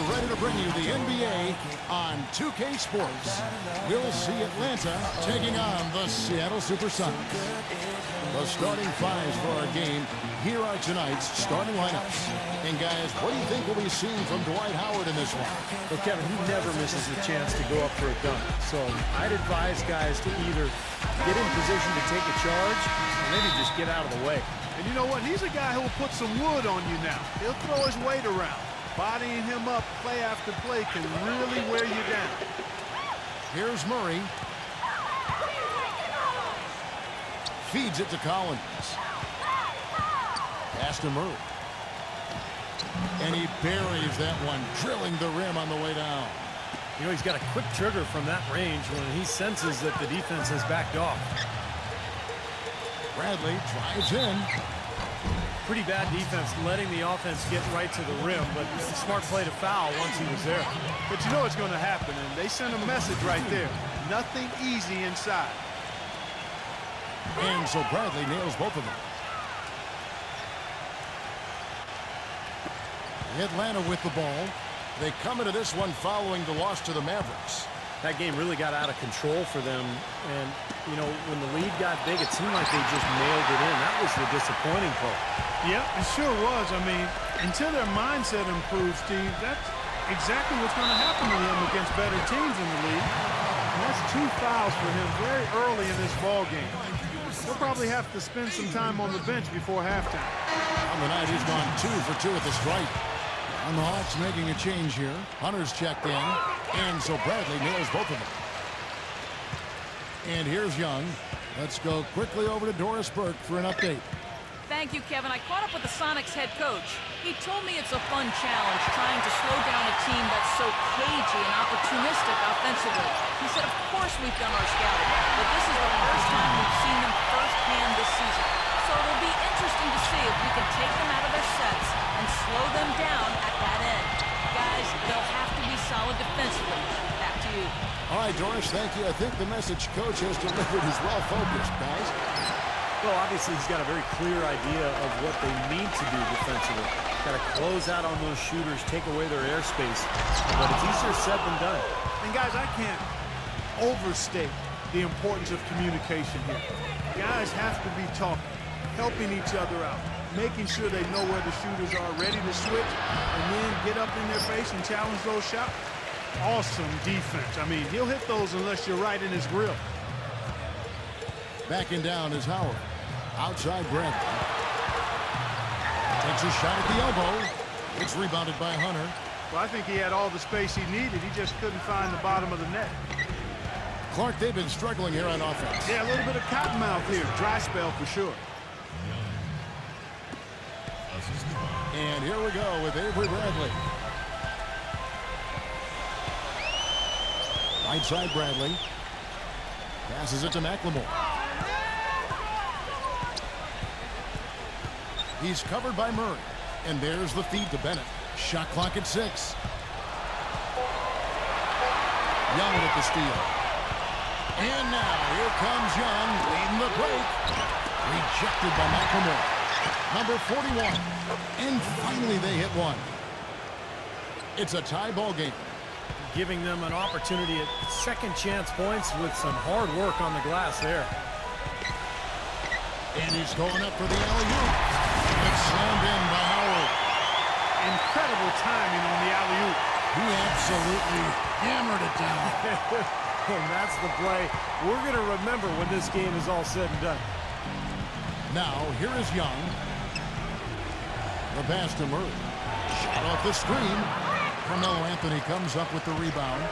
ready to bring you the NBA on 2K Sports. We'll see Atlanta taking on the Seattle SUPERSONICs. The starting fives for our game. Here are tonight's starting lineups. And guys, what do you think we'll be seeing from Dwight Howard in this one? Well, Kevin, he never misses a chance to go up for a dunk. So I'd advise guys to either get in position to take a charge or maybe just get out of the way. And you know what? He's a guy who will put some wood on you now. He'll throw his weight around. Bodying him up play after play can really wear you down. Here's Murray. Feeds it to Collins. Pass to Murray. And he buries that one, drilling the rim on the way down. You know, he's got a quick trigger from that range when he senses that the defense has backed off. Bradley drives in. Pretty bad defense letting the offense get right to the rim, but it's a smart play to foul once he was there. But you know what's going to happen, and they send a message right there. Nothing easy inside. And so Bradley nails both of them. Atlanta with the ball. They come into this one following the loss to the Mavericks. That game really got out of control for them, and, you know, when the lead got big, it seemed like they just mailed it in. That was the disappointing part. Yeah, it sure was. I mean, until their mindset improves, Steve, that's exactly what's going to happen to them against better teams in the league. And that's 2 fouls for him very early in this ball game. He'll probably have to spend some time on the bench before halftime. On the night, he's gone 2 for 2 at the stripe. And the Hawks making a change here. Hunter's checked in. And so Bradley nails both of them. And here's Young. Let's go quickly over to Doris Burke for an update. Thank you, Kevin. I caught up with the Sonics head coach. He told me it's a fun challenge trying to slow down a team that's so cagey and opportunistic offensively. He said, of course we've done our scouting, but this is the first time we've seen them firsthand this season. So it'll be interesting to see if we can take them out of their sets and slow them down at that end. Guys, they'll have to be solid defensively. Back to you. All right, Doris, thank you. I think the message coach has delivered is well focused, guys. Well, obviously, he's got a very clear idea of what they need to do defensively. Got to close out on those shooters, take away their airspace. But it's easier said than done. And, guys, I can't overstate the importance of communication here. Guys have to be talking, helping each other out, making sure they know where the shooters are, ready to switch, and then get up in their face and challenge those shots. Awesome defense. I mean, he'll hit those unless you're right in his grill. Backing down is Howard. Outside Bradley. Takes a shot at the elbow. It's rebounded by Hunter. Well, I think he had all the space he needed. He just couldn't find the bottom of the net. Clark, they've been struggling here on offense. Yeah, a little bit of cottonmouth here. Dry spell for sure. And here we go with Avery Bradley. Right side Bradley. Passes it to McLemore. He's covered by Murray. And there's the feed to Bennett. Shot clock at 6. Young with the steal. And now here comes Young leading the break. Rejected by McLemore. Number 41. And finally they hit one. It's a tie ball game. Giving them an opportunity at second chance points with some hard work on the glass there. And he's going up for the alley-oop. It's slammed in by Howard. Incredible timing on the alley-oop. He absolutely hammered it down. And that's the play we're going to remember when this game is all said and done. Now, here is Young. The pass to Murray. Shot off the screen. Carmelo Anthony comes up with the rebound.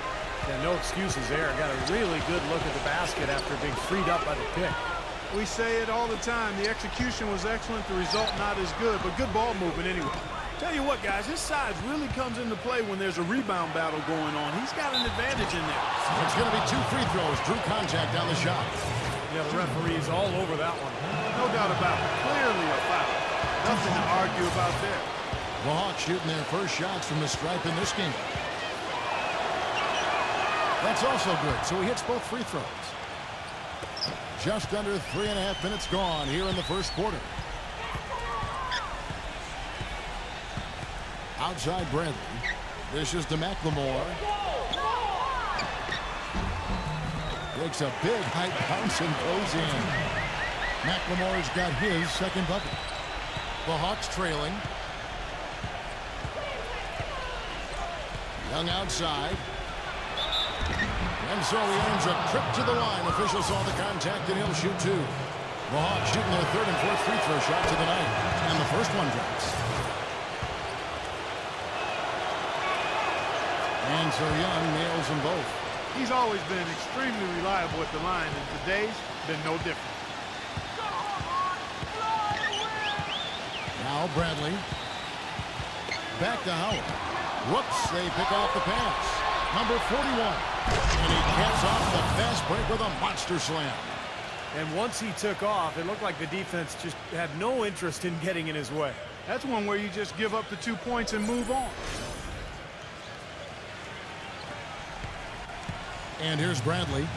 Yeah, no excuses there. Got a really good look at the basket after being freed up by the pick. We say it all the time. The execution was excellent. The result not as good, but good ball movement anyway. Tell you what, guys, his size really comes into play when there's a rebound battle going on. He's got an advantage in there. It's going to be 2 free throws. Drew contact on the shot. Yeah, the referee's all over that one. No doubt about it. Clearly a foul. Nothing to argue about there. The Hawks shooting their first shots from the stripe in this game. That's also good, so he hits both free throws. Just under 3.5 minutes gone here in the first quarter. Outside Bradley. Dishes to McLemore. Takes a big high bounce and goes in. McLemore's got his second bucket. The Hawks trailing. Young outside. And so he earns a trip to the line. Officials saw the contact and he'll shoot two. The Hawks shooting their third and fourth free throw shots of the night. And the first one drops. And so Young nails them both. He's always been extremely reliable at the line, and today's been no different. Now Bradley. Back to Howard. Whoops, they pick off the pass. Number 41. And he caps off the fast break with a monster slam. And once he took off, it looked like the defense just had no interest in getting in his way. That's one where you just give up the 2 points and move on. And here's Bradley.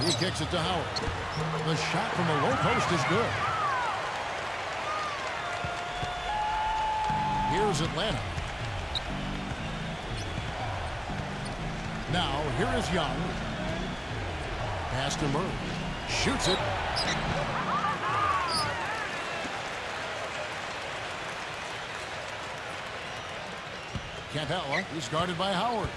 He kicks it to Howard. The shot from the low post is good. Here's Atlanta. Now, here is Young. Pass to Murray. Shoots it. Capella is guarded by Howard.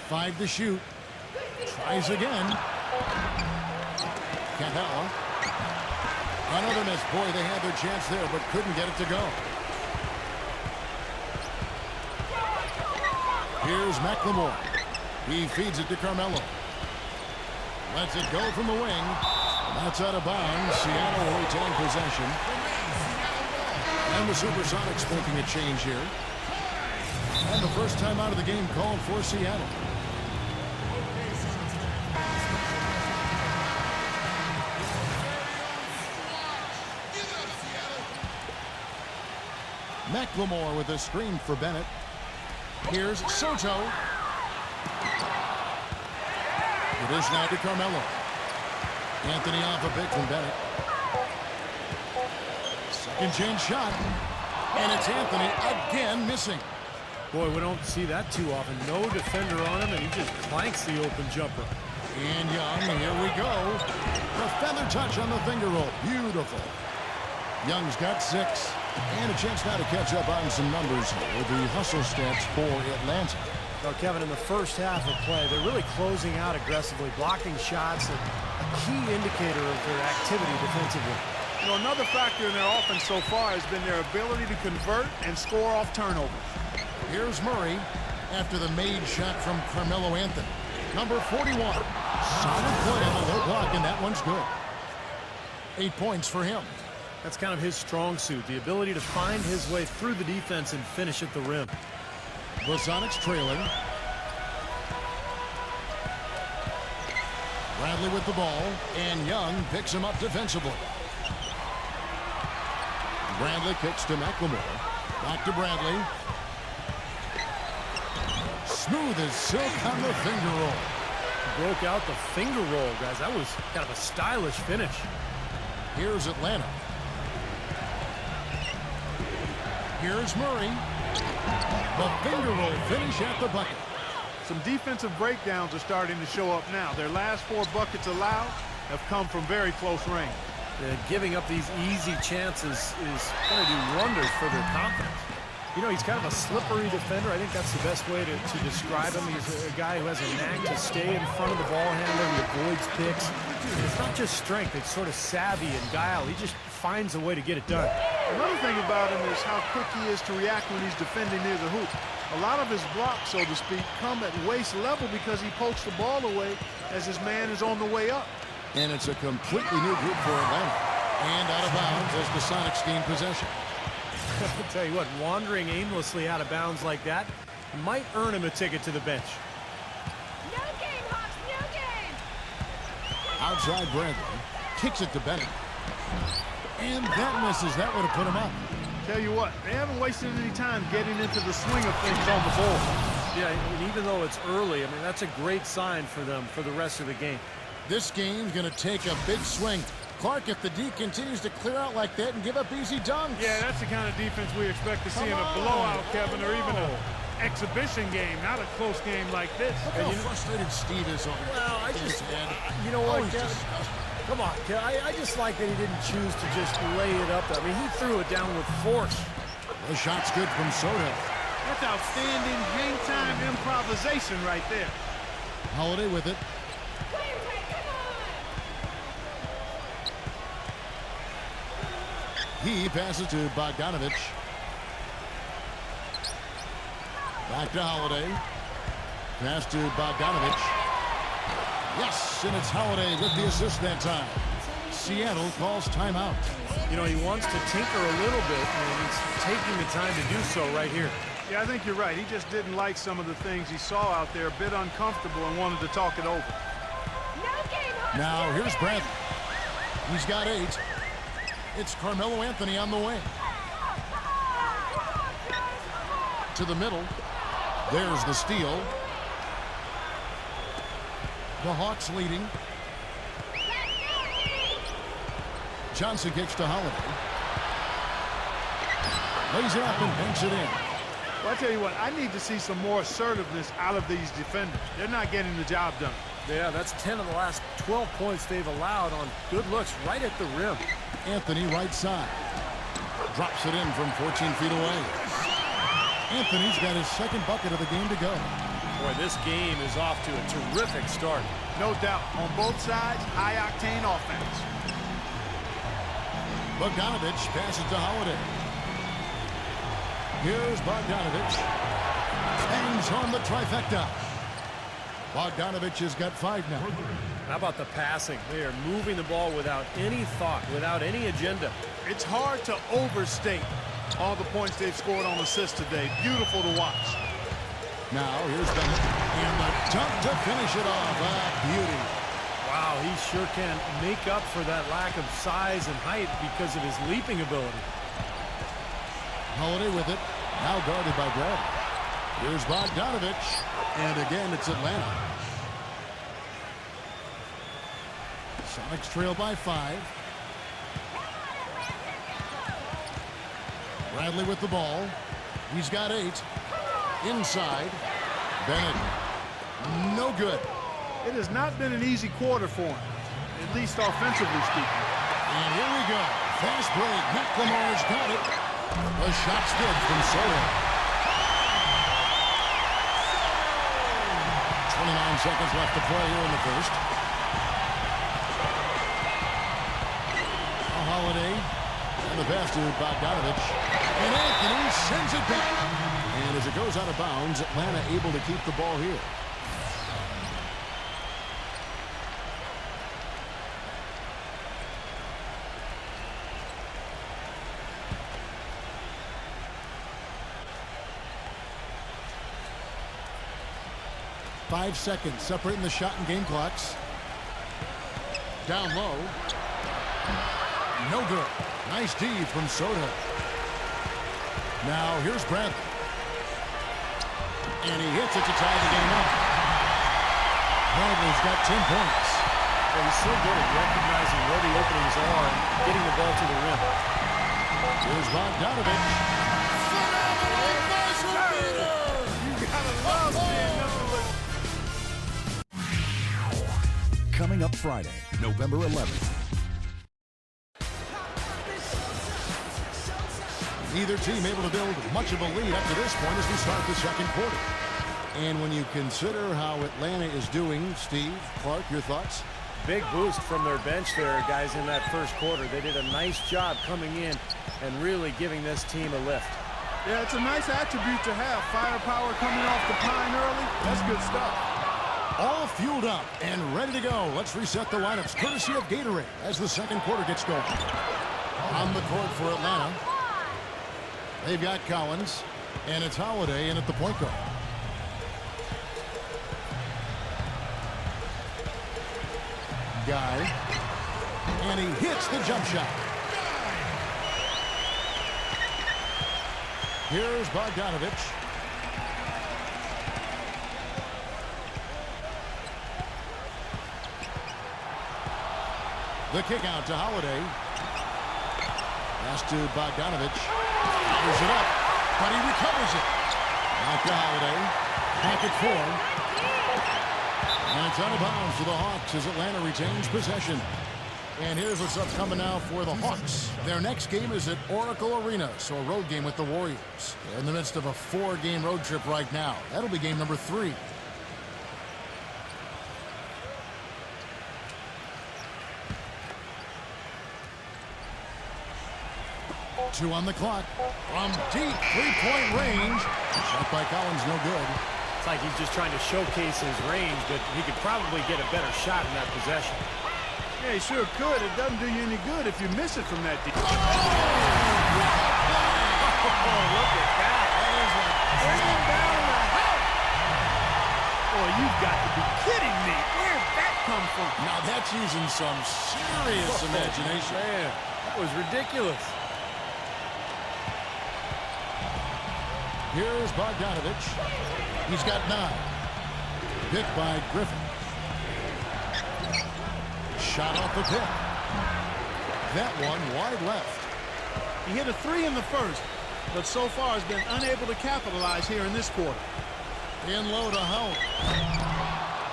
Five to shoot. Tries again. Capella. Another miss. Boy, they had their chance there, but couldn't get it to go. Here's McLemore. He feeds it to Carmelo. Lets it go from the wing. That's out of bounds. Seattle will retain possession. And the Supersonics making a change here. And the first time out of the game called for Seattle. McLemore with a screen for Bennett. Here's Soto. It is now to Carmelo. Anthony off a big from Bennett. Second chance shot. And it's Anthony again missing. Boy, we don't see that too often. No defender on him, and he just clanks the open jumper. And Young, here we go. The feather touch on the finger roll. Beautiful. Young's got 6. And a chance now to catch up on some numbers with the hustle stats for Atlanta. Now, Kevin, in the first half of play, they're really closing out aggressively, blocking shots, a key indicator of their activity defensively. You know, another factor in their offense so far has been their ability to convert and score off turnovers. Here's Murray after the made shot from Carmelo Anthony. Number 41. Solid play on the low block, and that one's good. 8 points for him. That's kind of his strong suit, the ability to find his way through the defense and finish at the rim. The Sonics trailing. Bradley with the ball, and Young picks him up defensively. Bradley kicks to McLemore. Back to Bradley. Smooth as silk on the finger roll. Broke out the finger roll, guys. That was kind of a stylish finish. Here's Atlanta. Here's Murray. The finger roll finish at the bucket. Some defensive breakdowns are starting to show up now. Their last 4 buckets allowed have come from very close range. Giving up these easy chances is going to do wonders for their confidence. You know, he's kind of a slippery defender. I think that's the best way to describe him. He's a guy who has a knack to stay in front of the ball handler. He avoids picks. And it's not just strength. It's sort of savvy and guile. He just finds a way to get it done. Another thing about him is how quick he is to react when he's defending near the hoop. A lot of his blocks, so to speak, come at waist level because he pokes the ball away as his man is on the way up. And it's a completely new group for Atlanta. And out of bounds as the Sonics gain possession. I'll tell you what, wandering aimlessly out of bounds like that might earn him a ticket to the bench. No game, Hawks, no game! Outside Bradley. Kicks it to Bennett. And that misses. That would have put him up. Tell you what, they haven't wasted any time getting into the swing of things on the board. Yeah, and even though it's early, I mean, that's a great sign for them for the rest of the game. This game's going to take a big swing. Clark, if the D continues to clear out like that and give up easy dunks. Yeah, that's the kind of defense we expect to see in a blowout, Kevin, or even an exhibition game, not a close game like this. Look how frustrated Steve is over Well, I his just, head. you know what, he's Kevin? disgusting. Come on, Kevin. I just like that he didn't choose to just lay it up. I mean, he threw it down with force. The shot's good from Soto. That's outstanding hang-time improvisation right there. Holiday with it. He passes to Bogdanovich. Back to Holiday. Pass to Bogdanovich. Yes, and it's Holiday with the assist that time. Seattle calls timeout. You know, he wants to tinker a little bit, and he's taking the time to do so right here. Yeah, I think you're right. He just didn't like some of the things he saw out there, a bit uncomfortable, and wanted to talk it over. Now here's Bradley. He's got 8. It's Carmelo Anthony on the wing. To the middle. There's the steal. The Hawks leading. Johnson kicks to Holiday. Lays it up and banks it in. Well, I tell you what, I need to see some more assertiveness out of these defenders. They're not getting the job done. Yeah, that's 10 of the last 12 points they've allowed on good looks right at the rim. Anthony right side. Drops it in from 14 feet away. Anthony's got his second bucket of the game to go. Boy, this game is off to a terrific start. No doubt. On both sides, high-octane offense. Bogdanovich passes to Holiday. Here's Bogdanovich. Bangs home the trifecta. Bogdanovich has got 5 now. How about the passing? They are moving the ball without any thought, without any agenda. It's hard to overstate all the points they've scored on assists today. Beautiful to watch. Now here's Bennett. And the dunk to finish it off. Beauty. Wow, he sure can make up for that lack of size and height because of his leaping ability. Holiday with it. Now guarded by Bradley. Here's Bogdanovich. And again, it's Atlanta. Sonics trail by 5. Bradley with the ball. He's got 8. Inside. Bennett. No good. It has not been an easy quarter for him, at least offensively speaking. And here we go. Fast break. McLemore's got it. The shot's good from Soto. 29 seconds left to play here in the first. A Holiday. And the pass to Bogdanovich. And Anthony sends it back. And as it goes out of bounds, Atlanta able to keep the ball here. Five seconds separating the shot and game clocks. Down low. No good. Nice D from Soto. Now here's Bradley. And he hits it to tie the game up. Bradley's got 10 points. Well, he's so good at recognizing where the openings are and getting the ball to the rim. Here's Bogdanovich. You gotta love being number one. Coming up Friday, November 11th. Neither team able to build much of a lead up to this point as we start the second quarter. And when you consider how Atlanta is doing, Steve, Clark, your thoughts? Big boost from their bench there, guys, in that first quarter. They did a nice job coming in and really giving this team a lift. Yeah, it's a nice attribute to have. Firepower coming off the pine early. That's good stuff. All fueled up and ready to go. Let's reset the lineups courtesy of Gatorade as the second quarter gets going. On the court for Atlanta, they've got Collins, and it's Holiday in at the point guard. Guy, and he hits the jump shot. Here's Bogdanovich. The kick out to Holiday. Pass to Bogdanovich. Fires it up, but he recovers it. Out to Holiday. Pocket four. And it's out of bounds for the Hawks as Atlanta retains possession. And here's what's upcoming now for the Hawks. Their next game is at Oracle Arena, so a road game with the Warriors. They're in the midst of a 4-game road trip right now. That'll be game number 3. Two on the clock. From deep three-point range. Shot by Collins, no good. It's like he's just trying to showcase his range, but he could probably get a better shot in that possession. Yeah, he sure could. It doesn't do you any good if you miss it from that deep. Oh, look at that. Bring him down the house. Boy, you've got to be kidding me. Where'd that come from? Now that's using some serious imagination. Man, that was ridiculous. Here's Bogdanovich. He's got 9. Picked by Griffin. Shot off the pick. That one wide left. He hit a 3 in the first, but so far has been unable to capitalize here in this quarter. In low to Howard.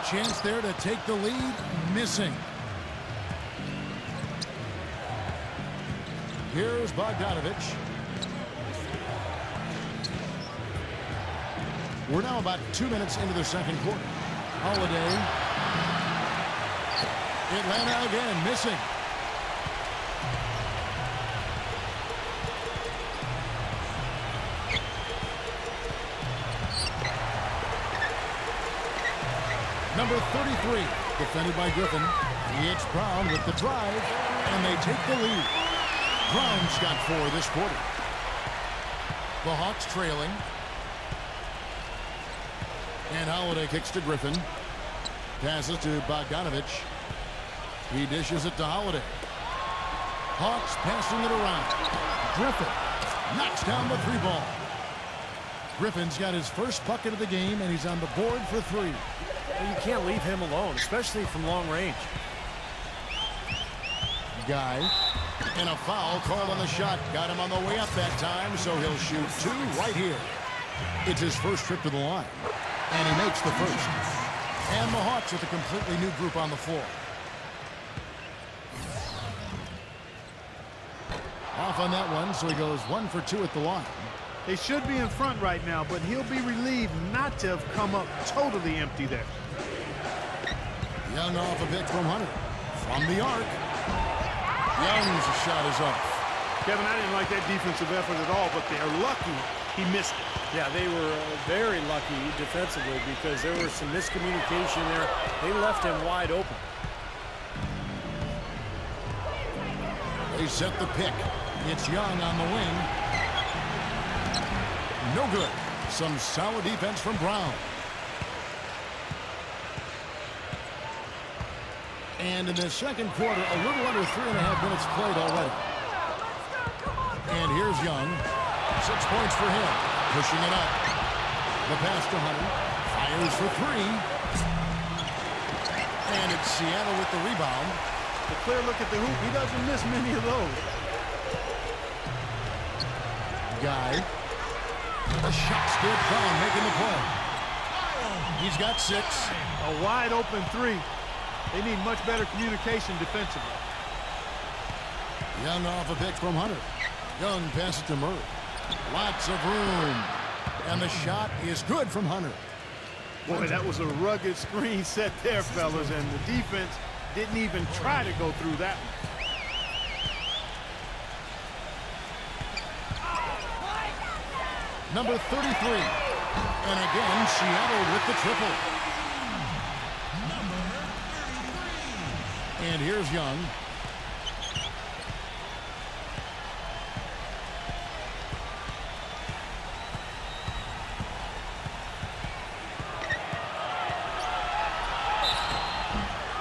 Chance there to take the lead. Missing. Here's Bogdanovich. We're now about 2 minutes into the second quarter. Holiday. Atlanta again missing. Number 33, defended by Griffin. It's Brown with the drive, and they take the lead. Brown's got 4 this quarter. The Hawks trailing. And Holiday kicks to Griffin. Passes to Bogdanovich. He dishes it to Holiday. Hawks passing it around. Griffin knocks down the 3 ball. Griffin's got his first bucket of the game, and he's on the board for 3. You can't leave him alone, especially from long range. Guy. And a foul called on the shot. Got him on the way up that time, so he'll shoot 2 right here. It's his first trip to the line. And he makes the first. And the Hawks with a completely new group on the floor. Off on that one, so he goes 1 for 2 at the line. They should be in front right now, but he'll be relieved not to have come up totally empty there. Young off a pick from Hunter. From the arc. Young's shot is off. Kevin, I didn't like that defensive effort at all, but they're lucky he missed it. Yeah, they were very lucky defensively because there was some miscommunication there. They left him wide open. They set the pick. It's Young on the wing. No good. Some solid defense from Brown. And in the second quarter, a little under 3.5 minutes played already. And here's Young. 6 points for him. Pushing it up. The pass to Hunter. Fires for 3. And it's Seattle with the rebound. A clear look at the hoop. He doesn't miss many of those. Guy. The shot's good. Brown making the play. He's got 6. A wide open 3. They need much better communication defensively. Young off a pick from Hunter. Young passes to Murray. Lots of room. And the shot is good from Hunter. Boy, that was a rugged screen set there, fellas, and the defense didn't even try to go through that one. Number 33. And again, Seattle with the triple. And here's Young.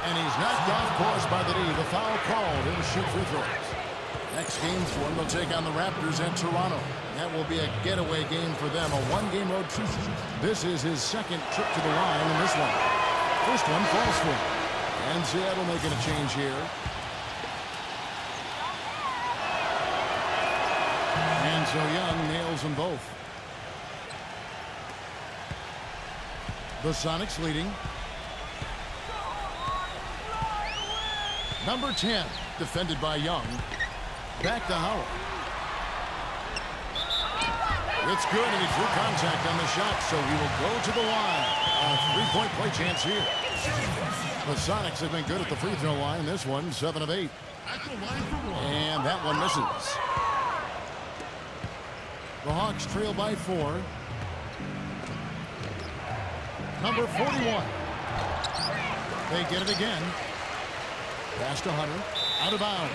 And he's knocked off course by the D. The foul called. He'll shoot free throws. Next game for him, they'll take on the Raptors in Toronto. That will be a getaway game for them, a one-game road trip. This is his second trip to the line in this one. First one falls for him. And Seattle making a change here. And so Young nails them both. The Sonics leading. Number 10, defended by Young. Back to Howard. It's good, and he drew contact on the shot, so he will go to the line. A three-point play chance here. The Sonics have been good at the free throw line. This one, 7 of 8. And that one misses. The Hawks trail by 4. Number 41. They get it again. Pass to Hunter. Out of bounds.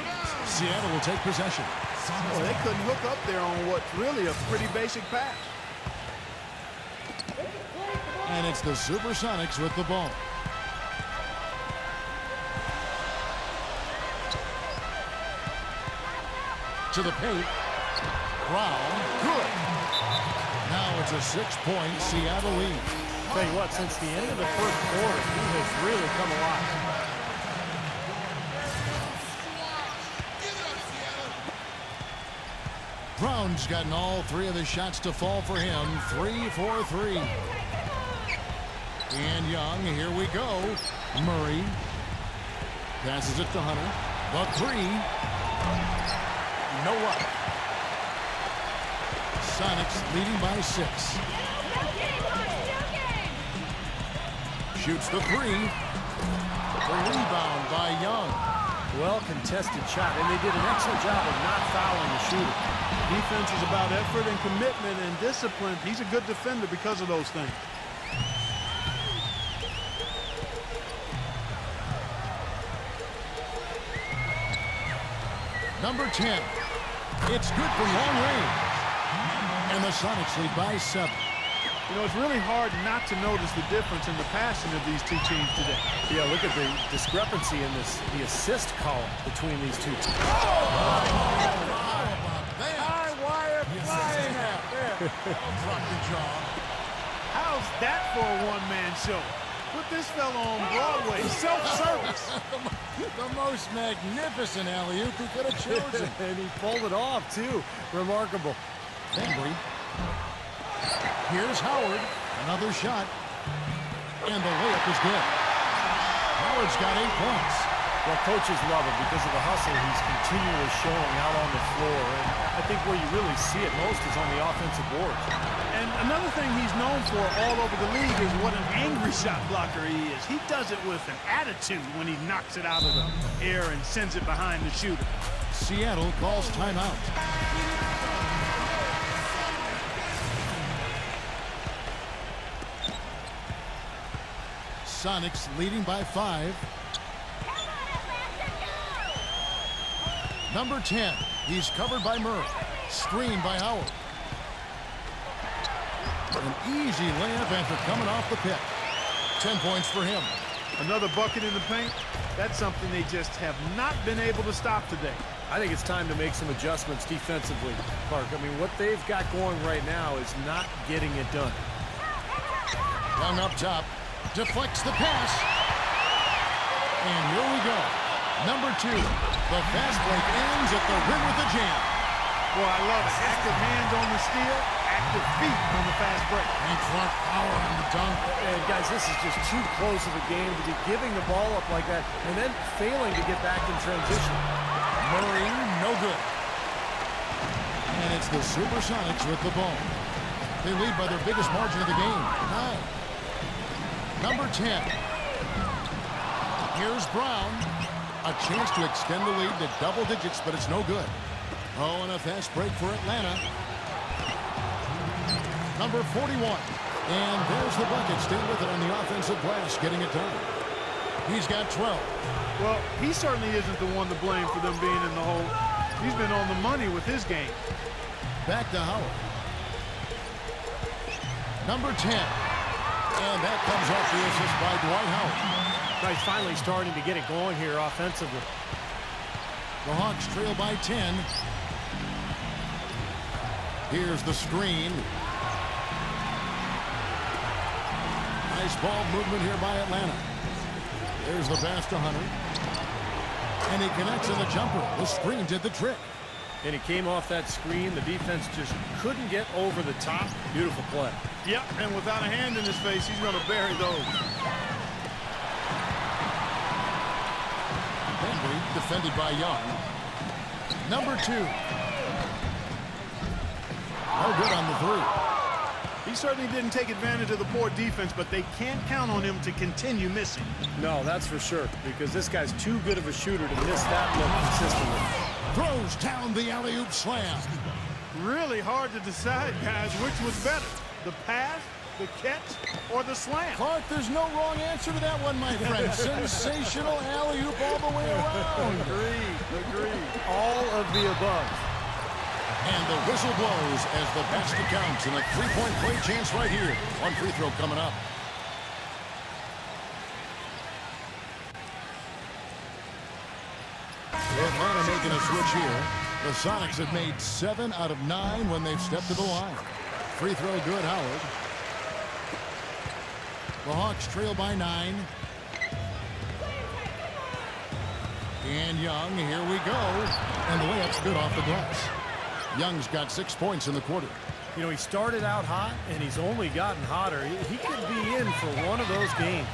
Seattle will take possession. Well, they couldn't hook up there on what's really a pretty basic pass. And it's the Supersonics with the ball. To the paint. Brown. Good. Now it's a 6-point Seattle lead. Tell you what, since the end of the first quarter, he has really come alive. Brown's gotten all 3 of his shots to fall for him. 3 for 3. And Young, here we go. Murray passes it to Hunter. The 3. No up. Sonics leading by 6. Shoots the 3. The rebound by Young. Well contested shot, and they did an excellent job of not fouling the shooter. Defense is about effort and commitment and discipline. He's a good defender because of those things. Number 10. It's good from long range. And the Sonics lead by 7. You know, it's really hard not to notice the difference in the passing of these two teams today. Yeah, look at the discrepancy in the assist column between these two teams. High wire flying out there. Drop the jaw. How's that for a one-man show? Put this fella on Broadway. Self-service. The most magnificent alley-oop he could have chosen. And he pulled it off, too. Remarkable. Bembry. Here's Howard. Another shot. And the layup is good. Howard's got 8 points. Well, coaches love him because of the hustle he's continually showing out on the floor. And I think where you really see it most is on the offensive boards. And another thing he's known for all over the league is what an angry shot blocker he is. He does it with an attitude when he knocks it out of the air and sends it behind the shooter. Seattle calls timeout. Sonics leading by 5. Number 10. He's covered by Murray. Screened by Howard. An easy layup after coming off the pick. 10 points for him. Another bucket in the paint. That's something they just have not been able to stop today. I think it's time to make some adjustments defensively, Clark. I mean, what they've got going right now is not getting it done. Young up top. Deflects the pass. And here we go. Number 2. The fast break ends at the rim with a jam. Boy, I love it. Active hands on the steal, active feet on the fast break. And Clark power on the dunk. And guys, this is just too close of a game to be giving the ball up like that and then failing to get back in transition. Murray, no good. And it's the Supersonics with the ball. They lead by their biggest margin of the game, 9. Number 10. Here's Brown. A chance to extend the lead to double digits, but it's no good. Oh, and a fast break for Atlanta. Number 41. And there's the bucket. Staying with it on the offensive glass, getting it done. He's got 12. Well, he certainly isn't the one to blame for them being in the hole. He's been on the money with his game. Back to Howard. Number 10. And that comes off the assist by Dwight Howard. He's finally starting to get it going here offensively. The Hawks trail by 10. Here's the screen. Nice ball movement here by Atlanta. There's the pass to Hunter. And he connects in the jumper. The screen did the trick. And he came off that screen. The defense just couldn't get over the top. Beautiful play. Yep, and without a hand in his face, he's going to bury those. Henry defended by Young. Number 2. No good on the 3. He certainly didn't take advantage of the poor defense, but they can't count on him to continue missing. No, that's for sure, because this guy's too good of a shooter to miss that look consistently. Throws down the alley-oop slam. Really hard to decide, guys, which was better, the pass, the catch, or the slam. Clark, there's no wrong answer to that one, my friend. Sensational alley-oop all the way around. Agreed. All of the above. And the whistle blows as the basket counts, and a three-point play chance right here. One free throw coming up. Atlanta making a switch here. The Sonics have made 7 out of 9 when they've stepped to the line. Free throw good, Howard. The Hawks trail by 9. And Young, here we go. And the layup's good off the glass. Young's got 6 points in the quarter. You know, he started out hot, and he's only gotten hotter. He could be in for one of those games.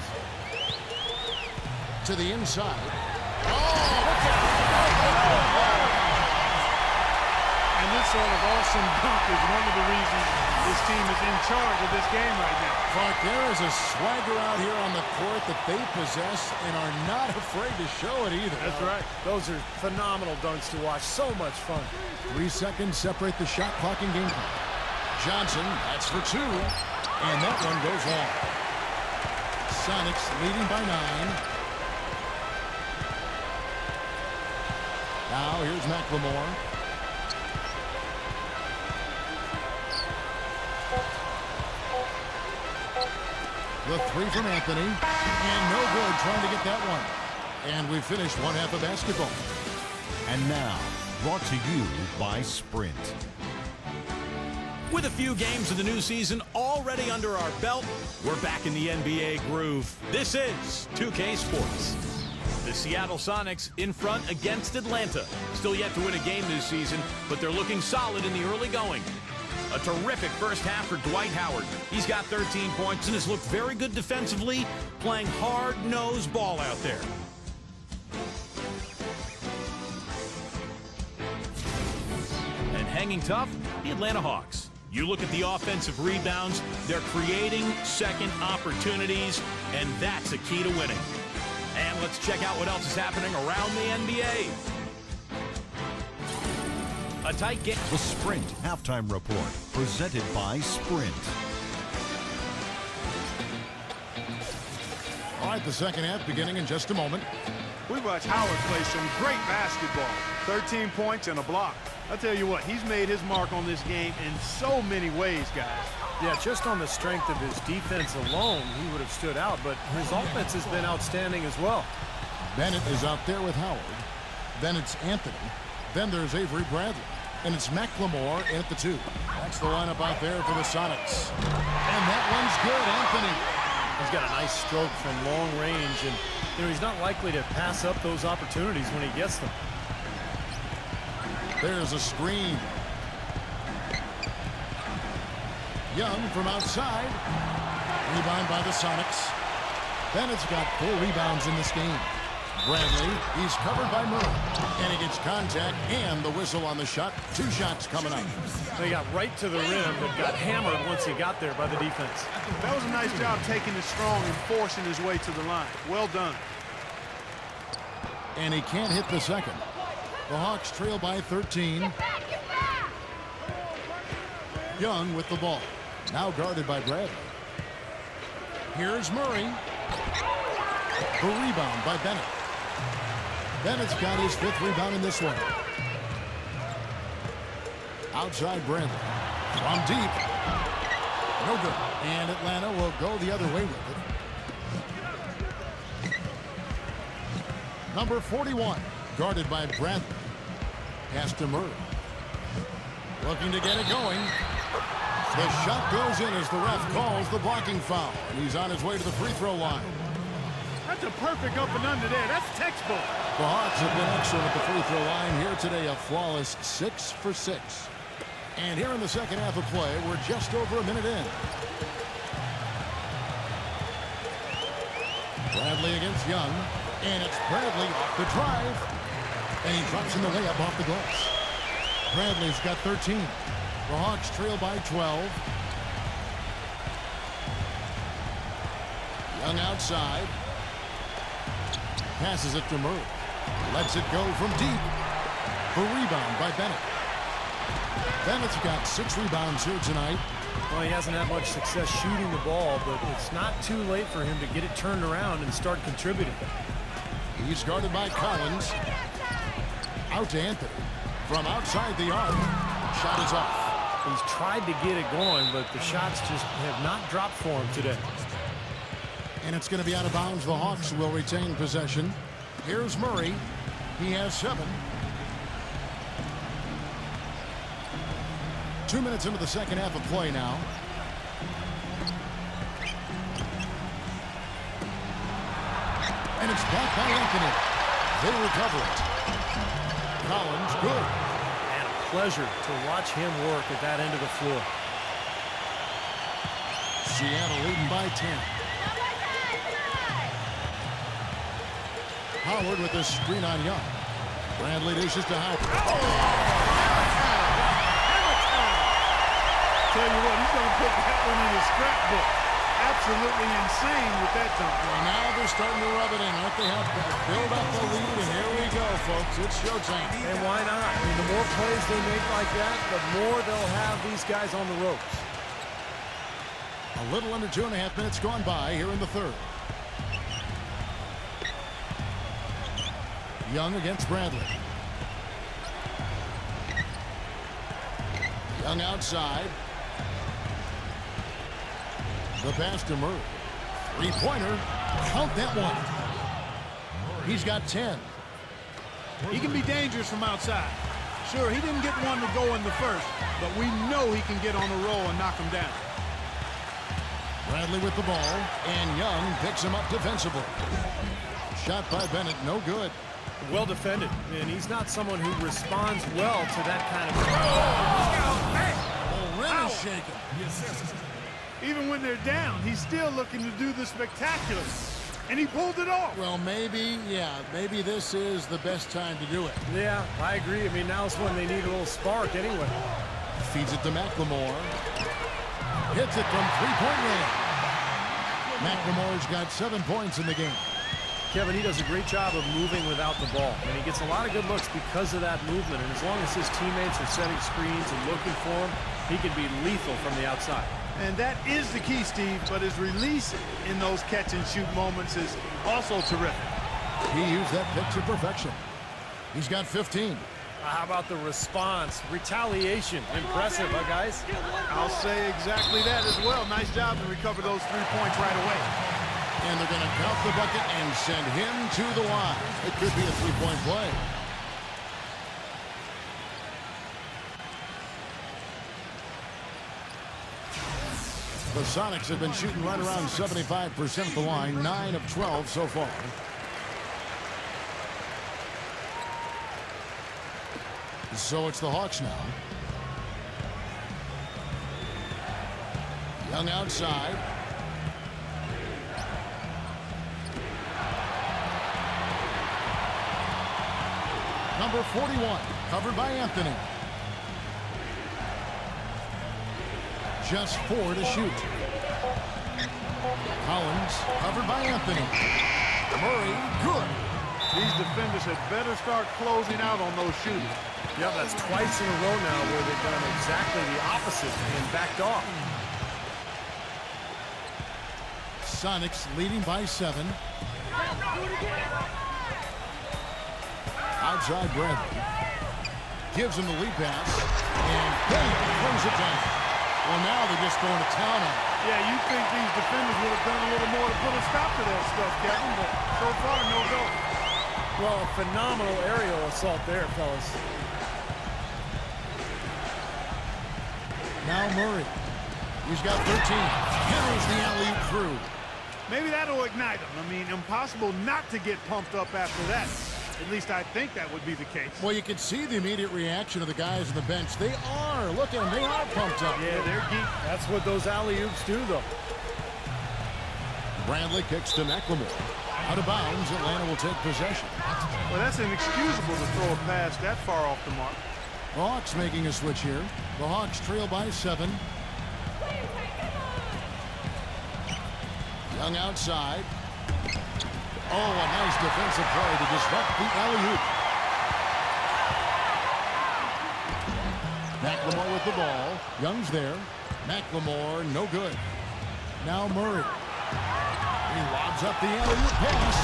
To the inside. And this sort of awesome dunk is one of the reasons this team is in charge of this game right now. Clark, there is a swagger out here on the court that they possess and are not afraid to show it either. That's right. Those are phenomenal dunks to watch. So much fun. 3 seconds separate the shot clock and game clock. Johnson, that's for 2. And that one goes long. Sonics leading by 9. Now here's McLemore. The 3 from Anthony. And no good trying to get that one. And we finished one half of basketball. And now, brought to you by Sprint. With a few games of the new season already under our belt, we're back in the NBA groove. This is 2K Sports. The Seattle Sonics in front against Atlanta. Still yet to win a game this season, but they're looking solid in the early going. A terrific first half for Dwight Howard. He's got 13 points and has looked very good defensively, playing hard-nosed ball out there. And hanging tough, the Atlanta Hawks. You look at the offensive rebounds, they're creating second opportunities, and that's a key to winning. And let's check out what else is happening around the NBA. A tight game. The Sprint Halftime Report, presented by Sprint. All right, the second half beginning in just a moment. We watched Howard play some great basketball. 13 points and a block. I tell you what, he's made his mark on this game in so many ways, guys. Yeah, just on the strength of his defense alone, he would have stood out, but his offense has been outstanding as well. Bennett is out there with Howard. Then it's Anthony. Then there's Avery Bradley. And it's McLemore at the 2. That's the lineup out there for the Sonics. And that one's good, Anthony. He's got a nice stroke from long range, and you know he's not likely to pass up those opportunities when he gets them. There's a screen. Young from outside. Rebound by the Sonics. Bennett's got 4 rebounds in this game. Bradley, he's covered by Murray. And he gets contact and the whistle on the shot. 2 shots coming up. They got right to the rim, but got hammered once he got there by the defense. That was a nice job taking it strong and forcing his way to the line. Well done. And he can't hit the second. The Hawks trail by 13. Young with the ball. Now guarded by Bradley. Here's Murray. The rebound by Bennett. Bennett's got his 5th rebound in this one. Outside Bradley. From deep. No good. And Atlanta will go the other way with it. Number 41. Guarded by Bradley. Pass to Murray. Looking to get it going. The shot goes in as the ref calls the blocking foul. And he's on his way to the free throw line. That's a perfect up and under there. That's textbook. The Hawks have been excellent at the free throw line here today. A flawless 6 for 6. And here in the second half of play, we're just over a minute in. Bradley against Young. And it's Bradley off the drive. And he drops in the layup off the glass. Bradley's got 13. The Hawks trail by 12. Young outside. Passes it to Murray. Lets it go from deep. The rebound by Bennett. Bennett's got 6 rebounds here tonight. Well, he hasn't had much success shooting the ball, but it's not too late for him to get it turned around and start contributing. He's guarded by Collins. Out to Anthony. From outside the arc. Shot is off. He's tried to get it going, but the shots just have not dropped for him today. And it's going to be out of bounds. The Hawks will retain possession. Here's Murray. He has 7. 2 minutes into the second half of play now. And it's blocked by Anthony. They recover it. Collins, good. And a pleasure to watch him work at that end of the floor. Seattle leading by 10. Howard with the screen on Young. Bradley dishes to Howard. Tell you what, he's going to put that one in his scrapbook. Absolutely insane with that dunk. Well, now they're starting to rub it in. Aren't they? Have to build up the lead, and here we go, folks. It's showtime. And why not? I mean, the more plays they make like that, the more they'll have these guys on the ropes. A little under 2.5 minutes gone by here in the third. Young against Bradley. Young outside. The pass to Murray. Three-pointer. Count that one. He's got 10. He can be dangerous from outside. Sure, he didn't get one to go in the first, but we know he can get on the roll and knock him down. Bradley with the ball, and Young picks him up defensively. Shot by Bennett, no good. Well defended, and he's not someone who responds well to that kind of... The rim is shaken. Even when they're down, he's still looking to do the spectacular. And he pulled it off. Well, maybe this is the best time to do it. Yeah, I agree. I mean, now's when they need a little spark anyway. Feeds it to McLemore. Hits it from three-point range. McLemore's got 7 points in the game. Kevin, he does a great job of moving without the ball, and he gets a lot of good looks because of that movement. And as long as his teammates are setting screens and looking for him, he can be lethal from the outside. And that is the key, Steve, but his release in those catch-and-shoot moments is also terrific. He used that pick to perfection. He's got 15. How about the response? Retaliation. Impressive, huh, guys? I'll say exactly that as well. Nice job to recover those 3 points right away. And they're going to count the bucket and send him to the line. It could be a three-point play. The Sonics have been shooting right around 75% of the line, 9 of 12 so far. So it's the Hawks now. Young outside. Number 41, covered by Anthony. Just 4 to shoot. Collins, covered by Anthony. Murray, good. These defenders had better start closing out on those shooters. Yeah, that's twice in a row now where they've done exactly the opposite and backed off. Sonics leading by 7. Outside Bradley. Gives him the lead pass. And bang, throws it down. Well, now they're just going to town on it. Yeah, you think these defenders would have done a little more to put a stop to that stuff, Kevin, but so far, no go. Well, a phenomenal aerial assault there, fellas. Now Murray. He's got 13. Hammers the alley-oop through. Maybe that'll ignite him. I mean, impossible not to get pumped up after that. At least I think that would be the case. Well, you can see the immediate reaction of the guys on the bench. They are. Look at them. They are pumped up. Yeah, they're geek. That's what those alley-oops do, though. Bradley kicks to McLemore. Out of bounds, Atlanta will take possession. Well, that's inexcusable to throw a pass that far off the mark. The Hawks making a switch here. The Hawks trail by 7. Young outside. Oh, a nice defensive play to disrupt the alley-oop. McLemore with the ball. Young's there. McLemore, no good. Now Murray. He lobs up the alley-oop pass.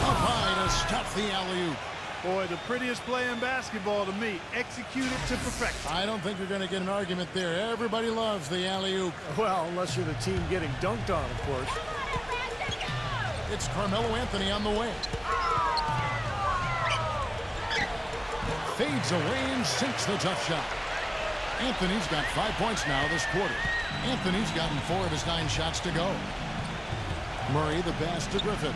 Up high to stop the alley-oop. Boy, the prettiest play in basketball to me. Execute it to perfection. I don't think you're going to get an argument there. Everybody loves the alley-oop. Well, unless you're the team getting dunked on, of course. It's Carmelo Anthony on the way. Fades away and sinks the tough shot. Anthony's got 5 points now this quarter. Anthony's gotten 4 of his 9 shots to go. Murray the pass to Griffin.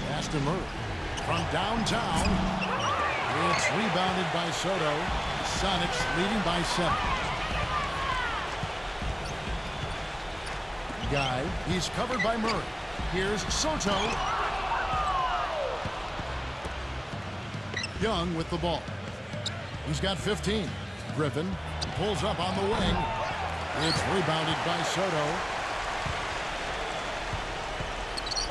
Pass to Murray. From downtown. It's rebounded by Soto. Sonics leading by 7. Guy. He's covered by Murray. Here's Soto. Young with the ball. He's got 15. Griffin pulls up on the wing. It's rebounded by Soto.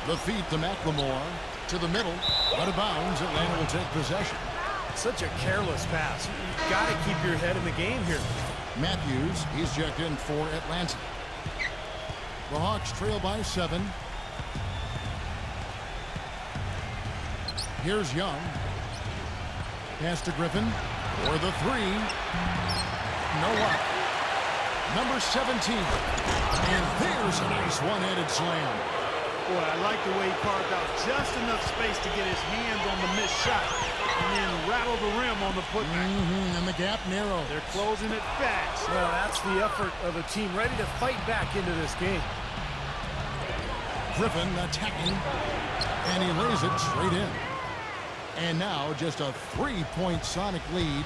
The feed to McLemore. To the middle. Out of bounds. Atlanta will take possession. Such a careless pass. You've got to keep your head in the game here. Matthews. He's checked in for Atlanta. The Hawks trail by 7. Here's Young. Pass to Griffin. For the 3. No luck. Number 17. And there's a nice one-handed slam. Boy, I like the way he carved out just enough space to get his hands on the missed shot and then rattle the rim on the putback. And the gap narrows. They're closing it fast. Well, that's the effort of a team ready to fight back into this game. Griffin attacking. And he lays it straight in. And now just a 3-point Sonic lead.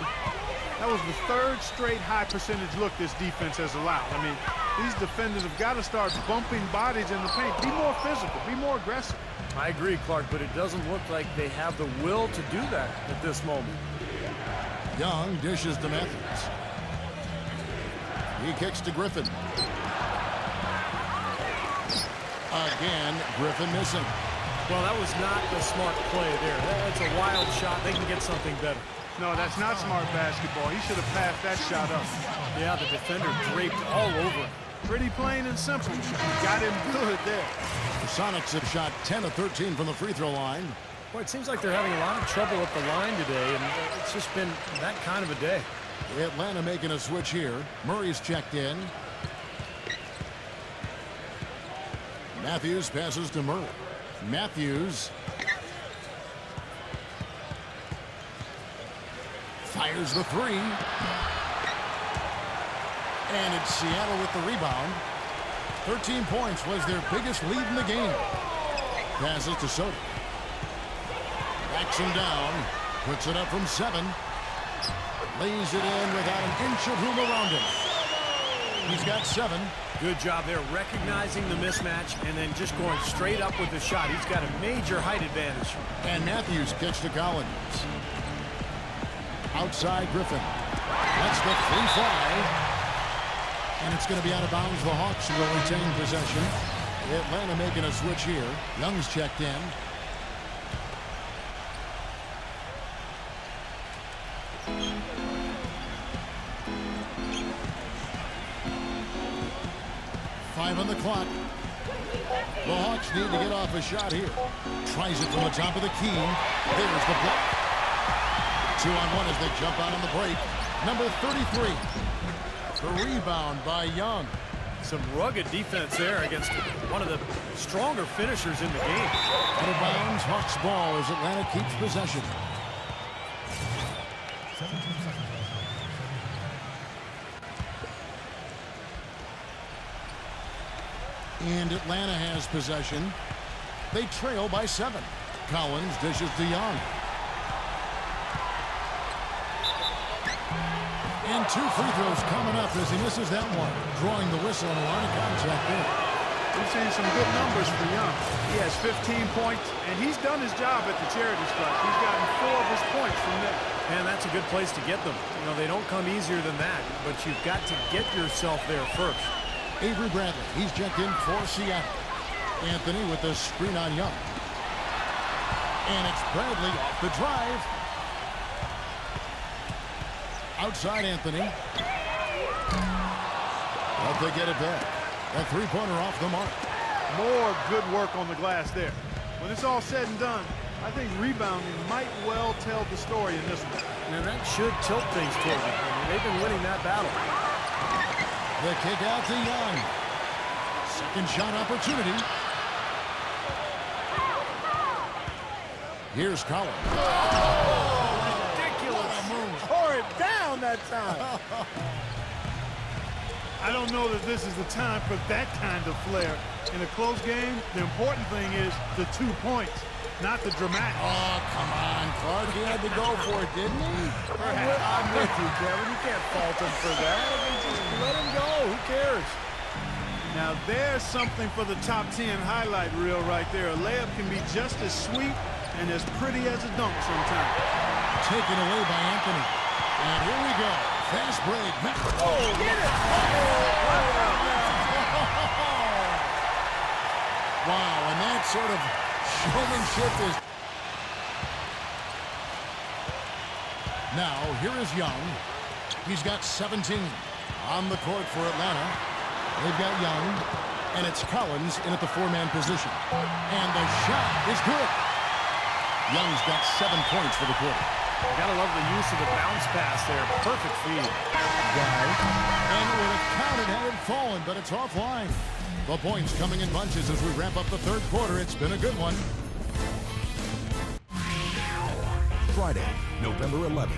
That was the 3rd straight high percentage look this defense has allowed. I mean, these defenders have got to start bumping bodies in the paint. Be more physical. Be more aggressive. I agree, Clark, but it doesn't look like they have the will to do that at this moment. Young dishes to Matthews. He kicks to Griffin. Again, Griffin missing. Well, that was not the smart play there. That's a wild shot. They can get something better. No, that's not smart basketball. He should have passed that shot up. Yeah, the defender draped all over him. Pretty plain and simple. Got him good there. The Sonics have shot 10 of 13 from the free throw line. Boy, it seems like they're having a lot of trouble at the line today, and it's just been that kind of a day. Atlanta making a switch here. Murray's checked in. Matthews passes to Murray. Matthews fires the 3. And it's Seattle with the rebound. 13 points was their biggest lead in the game. Passes to Soto. Backs him down. Puts it up from 7. Lays it in without an inch of room around him. He's got 7. Good job there, recognizing the mismatch and then just going straight up with the shot. He's got a major height advantage. And Matthews kicks to Collins. Outside Griffin. That's the 3 fly. And it's going to be out of bounds. The Hawks will retain possession. Atlanta making a switch here. Young's checked in. Five on the clock. The Hawks need to get off a shot here. Tries it from the top of the key. There's the block. 2-on-1 as they jump out on the break. Number 33. The rebound by Young. Some rugged defense there against one of the stronger finishers in the game. Out of bounds, Hawks ball as Atlanta keeps possession. And Atlanta has possession. They trail by 7. Collins dishes to Young. And 2 free throws coming up as he misses that one. Drawing the whistle on a line of contact there. We've seen some good numbers for Young. He has 15 points, and he's done his job at the charity stripe. He's gotten 4 of his points from there. And that's a good place to get them. You know, they don't come easier than that, but you've got to get yourself there first. Avery Bradley, he's checked in for Seattle. Anthony with the screen on Young. And it's Bradley off the drive. Outside Anthony. But they get it back. A three-pointer off the mark. More good work on the glass there. When it's all said and done, I think rebounding might well tell the story in this one. And that should tilt things toward them. I mean, they've been winning that battle. The kick out to Young. Second shot opportunity. Here's Collins. Oh, ridiculous. Tore it down that time. I don't know that this is the time for that kind of flair. In a close game, the important thing is the 2 points, not the dramatic. Oh, come on, Clark. He had to go for it, didn't he? I'm with you, Kevin. You can't fault him for that. I mean, just let him go. Who cares? Now, there's something for the top 10 highlight reel right there. A layup can be just as sweet and as pretty as a dunk sometimes. Taken away by Anthony. And here we go. Fast break. Oh, get it! Wow, and that sort of showmanship is... Now, here is Young. He's got 17 on the court for Atlanta. They've got Young, and it's Collins in at the 4-man position. And the shot is good. Young's got 7 points for the quarter. You gotta love the use of the bounce pass there. Perfect feed. And it would have counted had it fallen, but it's offline. The points coming in bunches as we wrap up the third quarter. It's been a good one. Friday, November 11th,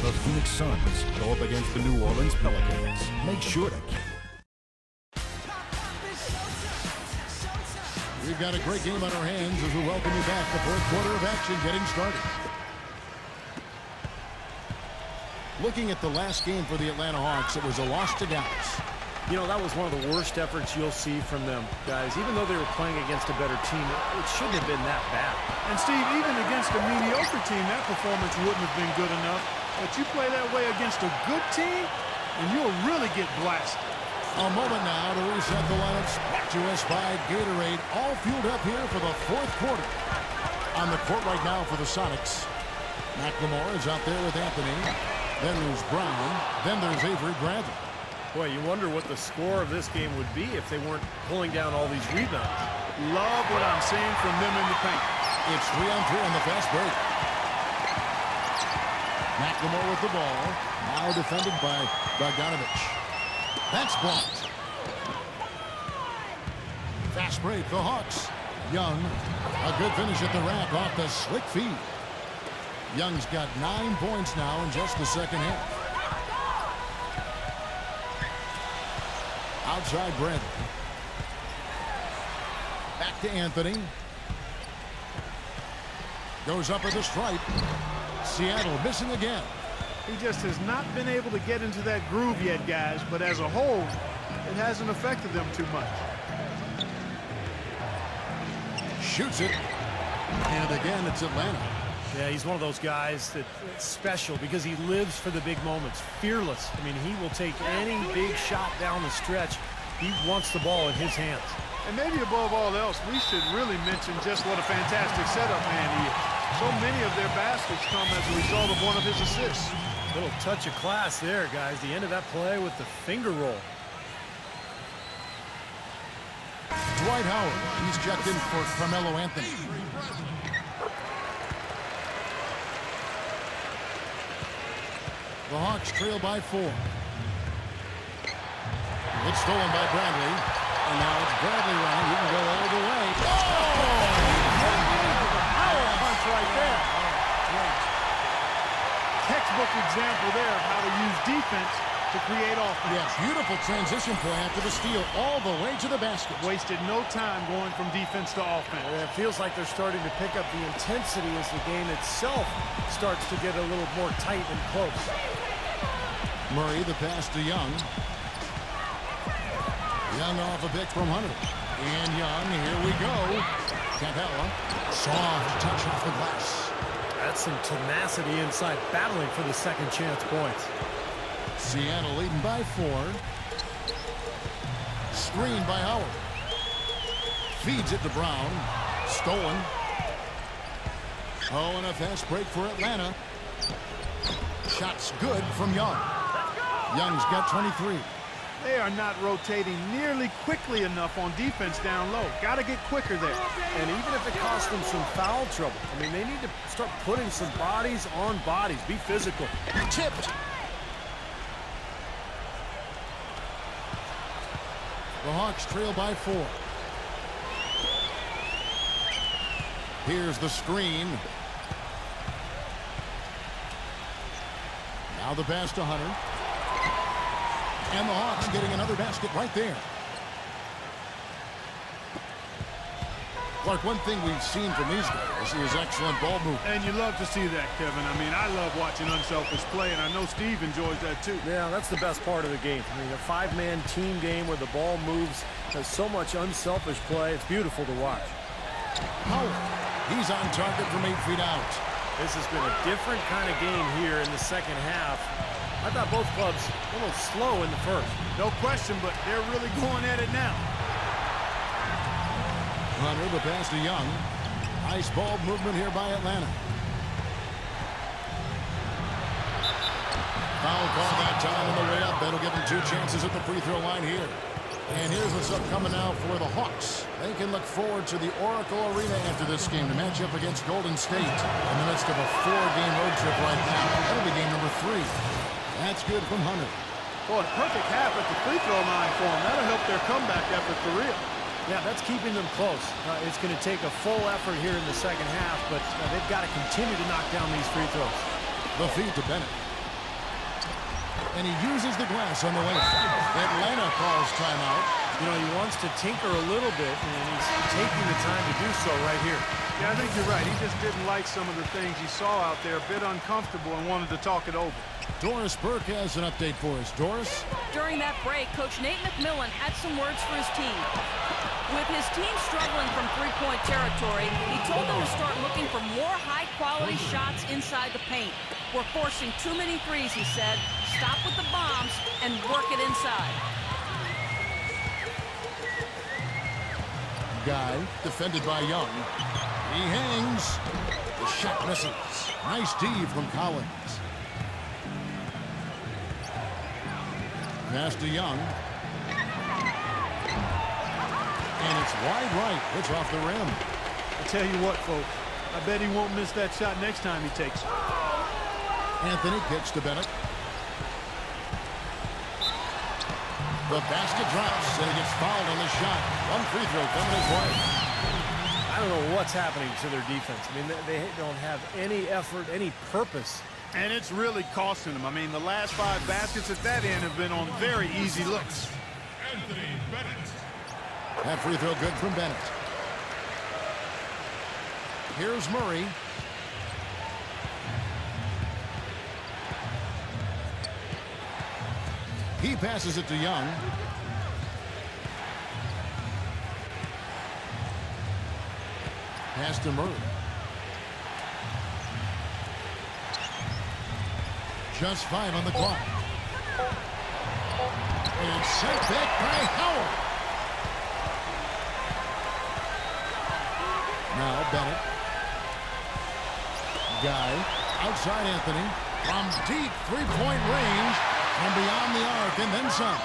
the Phoenix Suns go up against the New Orleans Pelicans. Make sure to... We've got a great game on our hands as we welcome you back. The fourth quarter of action getting started. Looking at the last game for the Atlanta Hawks, it was a loss to Dallas. You know, that was one of the worst efforts you'll see from them, guys. Even though they were playing against a better team, it shouldn't have been that bad. And, Steve, even against a mediocre team, that performance wouldn't have been good enough. But you play that way against a good team, and you'll really get blasted. A moment now to reset the lineups. Brought to us by Gatorade. All fueled up here for the fourth quarter. On the court right now for the Sonics. McLemore is out there with Anthony. Then there's Brown. Then there's Avery Bradley. Boy, you wonder what the score of this game would be if they weren't pulling down all these rebounds. Love what I'm seeing from them in the paint. It's 3-on-3 on the fast break. McLemore with the ball. Now defended by Bogdanovich. That's blocked. Fast break, the Hawks. Young, a good finish at the rack off the slick feed. Young's got 9 points now in just the second half. Outside Bradley. Back to Anthony. Goes up at the stripe. Seattle missing again. He just has not been able to get into that groove yet, guys, but as a whole, it hasn't affected them too much. Shoots it. And again, it's Atlanta. Yeah, he's one of those guys that's special because he lives for the big moments. Fearless. I mean, he will take any big shot down the stretch. He wants the ball in his hands. And maybe above all else, we should really mention just what a fantastic setup man he is. So many of their baskets come as a result of one of his assists. Little touch of class there, guys. The end of that play with the finger roll. Dwight Howard. He's checked in for Carmelo Anthony. The Hawks trail by 4. It's stolen by Bradley. And now it's Bradley running. He can go all the way. Oh! Power punch right there. Textbook example there of how to use defense to create offense. Yes, beautiful transition play after the steal all the way to the basket. Wasted no time going from defense to offense. It feels like they're starting to pick up the intensity as the game itself starts to get a little more tight and close. Murray, the pass to Young. Young off a pick from Hunter. And Young, here we go. Capella, soft touch off the glass. That's some tenacity inside, battling for the second chance points. Seattle leading by 4. Screen by Howard. Feeds it to Brown. Stolen. Oh, and a fast break for Atlanta. Shot's good from Young. Young's got 23. They are not rotating nearly quickly enough on defense down low. Got to get quicker there. And even if it costs them some foul trouble, I mean, they need to start putting some bodies on bodies. Be physical. Tipped. The Hawks trail by 4. Here's the screen. Now the pass to Hunter. And the Hawks getting another basket right there. Clark, one thing we've seen from these guys is excellent ball movement. And you love to see that, Kevin. I mean, I love watching unselfish play, and I know Steve enjoys that too. Yeah, that's the best part of the game. I mean, a 5-man team game where the ball moves, has so much unselfish play. It's beautiful to watch. Howard, he's on target from 8 feet out. This has been a different kind of game here in the second half. I thought both clubs a little slow in the first. No question, but they're really going at it now. Hunter, the pass to Young. Nice ball movement here by Atlanta. Foul call that time on the way up. That'll give them 2 chances at the free throw line here. And here's what's upcoming now for the Hawks. They can look forward to the Oracle Arena after this game to match up against Golden State in the midst of a 4-game road trip right now. That'll be game number 3. That's good from Hunter. Boy, perfect half at the free throw line for them. That'll help their comeback effort for real. Yeah, that's keeping them close. It's going to take a full effort here in the second half, but they've got to continue to knock down these free throws. The feed to Bennett. And he uses the glass on the way. Atlanta calls timeout. You know, he wants to tinker a little bit, and he's taking the time to do so right here. Yeah, I think you're right. He just didn't like some of the things he saw out there, a bit uncomfortable, and wanted to talk it over. Doris Burke has an update for us. Doris? During that break, Coach Nate McMillan had some words for his team. With his team struggling from three-point territory, he told them to start looking for more high-quality shots inside the paint. We're forcing too many threes, he said. Stop with the bombs and work it inside. Guy, defended by Young. He hangs. The shot misses. Nice D from Collins. Pass to Young. And it's wide right. It's off the rim. I tell you what, folks. I bet he won't miss that shot next time he takes it. Anthony kicks to Bennett. The basket drops, and he gets fouled on the shot. One free throw coming his way. I don't know what's happening to their defense. I mean, they don't have any effort, any purpose. And it's really costing them. I mean, the last 5 baskets at that end have been on very easy looks. Anthony Bennett. That free throw good from Bennett. Here's Murray. He passes it to Young. Pass to Murray. Just 5 on the clock. And sent back by Howard. Now Bennett. Guy. Outside Anthony. From deep three-point range. And beyond the arc, and then some.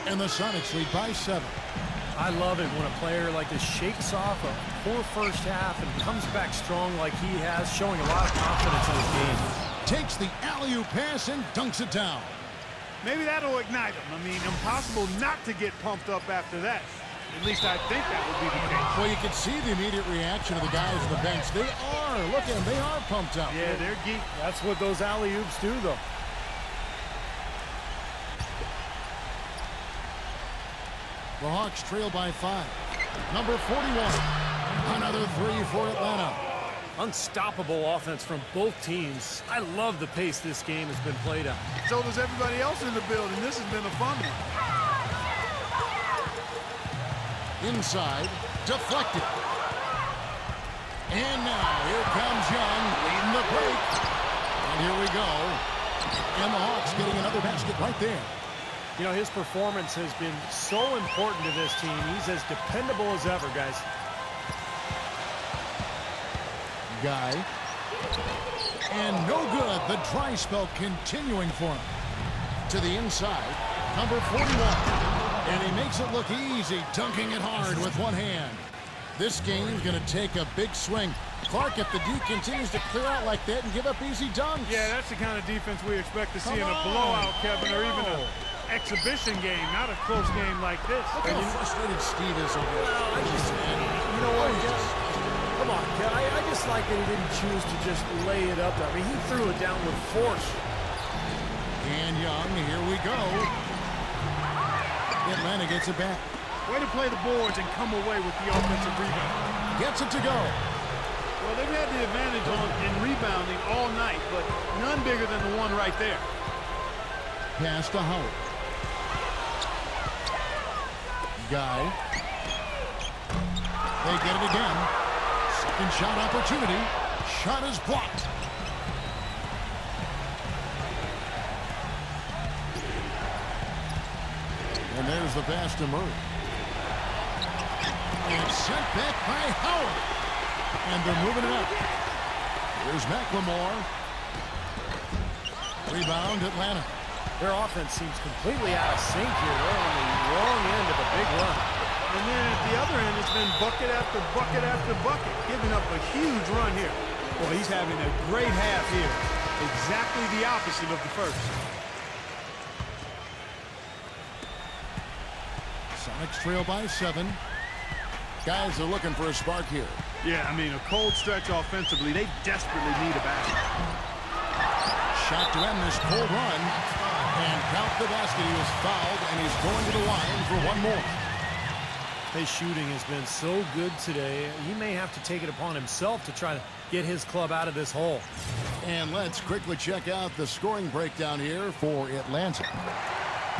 And the Sonics lead by 7. I love it when a player like this shakes off a poor first half and comes back strong like he has, showing a lot of confidence in his game. Takes the alley-oop pass and dunks it down. Maybe that'll ignite them. I mean, impossible not to get pumped up after that. At least I think that would be the case. Well, you can see the immediate reaction of the guys on the bench. They are. Look at them. They are pumped up. Yeah, they're geek. That's what those alley-oops do, though. The Hawks trail by 5. Number 41. Another 3 for Atlanta. Unstoppable offense from both teams. I love the pace this game has been played at. So does everybody else in the building. This has been a fun one. Inside, deflected. And now, here comes Young, leading the break. And here we go. And the Hawks getting another basket right there. You know, his performance has been so important to this team. He's as dependable as ever, guys. Guy. And no good. The dry spell continuing for him. To the inside, number 41. And he makes it look easy, dunking it hard with one hand. This game's going to take a big swing. Clark, if the D continues to clear out like that and give up easy dunks. Yeah, that's the kind of defense we expect to see in a blowout, Kevin, or even an exhibition game, not a close game like this. Look how frustrated Steve is over there. You know what? Come on, Ken. I just like that he didn't choose to just lay it up there. I mean, he threw it down with force. And Young, here we go. Atlanta gets it back. Way to play the boards and come away with the offensive rebound. Gets it to go. Well, they've had the advantage in rebounding all night, but none bigger than the one right there. Pass to Howard. Guy. They get it again. Second shot opportunity. Shot is blocked. And there's the pass to Murray. And it's sent back by Howard. And they're moving it up. Here's McLemore. Rebound, Atlanta. Their offense seems completely out of sync here. They're on the wrong end of a big run. And then at the other end, it's been bucket after bucket after bucket, giving up a huge run here. Well, he's having a great half here. Exactly the opposite of the first. Sonics trail by 7. Guys are looking for a spark here. Yeah, I mean, a cold stretch offensively. They desperately need a basket. Shot to end this cold run. And count the basket. He was fouled, and he's going to the line for one more. His shooting has been so good today. He may have to take it upon himself to try to get his club out of this hole. And let's quickly check out the scoring breakdown here for Atlanta.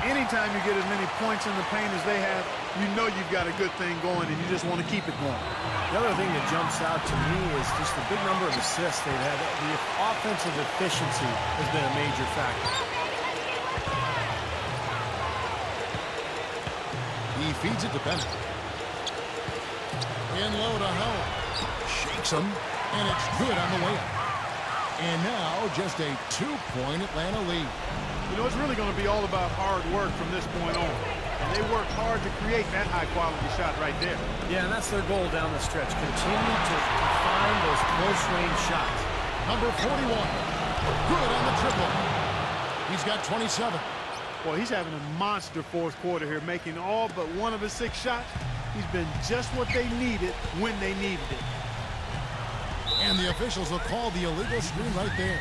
Anytime you get as many points in the paint as they have, you know you've got a good thing going, and you just want to keep it going. The other thing that jumps out to me is just the big number of assists they've had. The offensive efficiency has been a major factor. He feeds it to Bennett. In low to Howard. Shakes him, and it's good on the way up. And now just a 2-point Atlanta lead. You know, it's really going to be all about hard work from this point on. And they worked hard to create that high-quality shot right there. Yeah, and that's their goal down the stretch. Continue to find those close-range shots. Number 41. Good on the triple. He's got 27. Boy, he's having a monster fourth quarter here, making all but one of his 6 shots. He's been just what they needed when they needed it. And the officials will call the illegal screen right there.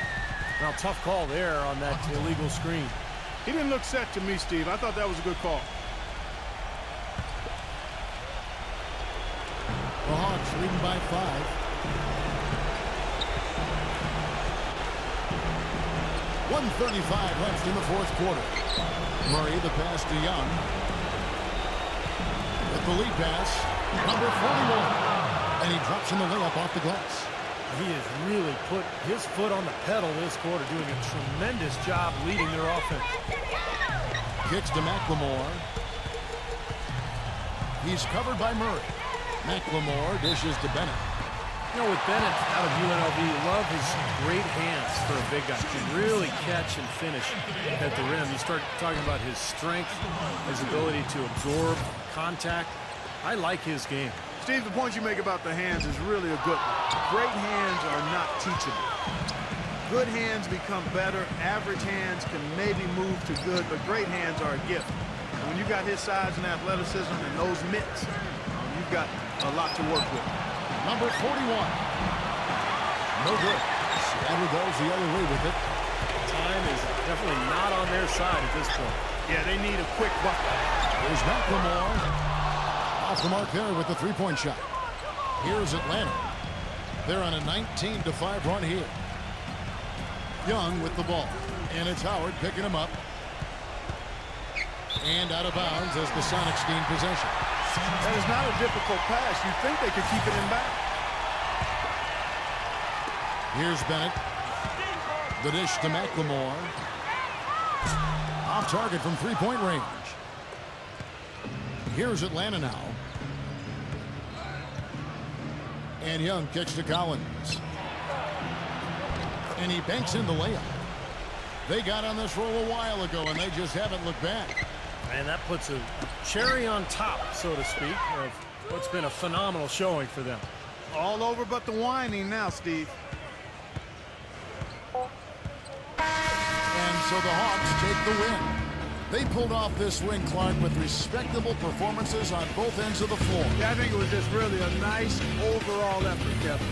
Now, tough call there on that illegal screen. He didn't look set to me, Steve. I thought that was a good call. The Hawks leading by 5. 1:35 left in the fourth quarter. Murray, the pass to Young. With the lead pass, number 41. And he drops in the layup off the glass. He has really put his foot on the pedal this quarter, doing a tremendous job leading their offense. Kicks to McLemore. He's covered by Murray. McLemore dishes to Bennett. You know, with Bennett out of UNLV, you love his great hands for a big guy. He can really catch and finish at the rim. You start talking about his strength, his ability to absorb contact. I like his game. Steve, the point you make about the hands is really a good one. Great hands are not teachable. Good hands become better. Average hands can maybe move to good, but great hands are a gift. And when you got his size and athleticism and those mitts, you've got a lot to work with. Number 41. No good. Seattle goes the other way with it. Time is definitely not on their side at this point. Yeah, they need a quick bucket. There's McLemore. Off the mark there with the three-point shot. Here's Atlanta. They're on a 19-5 run here. Young with the ball. And it's Howard picking him up. And out of bounds as the Sonics gain possession. That is not a difficult pass. You'd think they could keep it in back. Here's Bennett. The dish to McLemore. Off target from three-point range. Here's Atlanta now. And Young kicks to Collins. And he banks in the layup. They got on this roll a while ago, and they just haven't looked back. And that puts a cherry on top, so to speak, of what's been a phenomenal showing for them. All over but the whining now, Steve. And so the Hawks take the win. They pulled off this win, Clark, with respectable performances on both ends of the floor. Yeah, I think it was just really a nice overall effort, Kevin.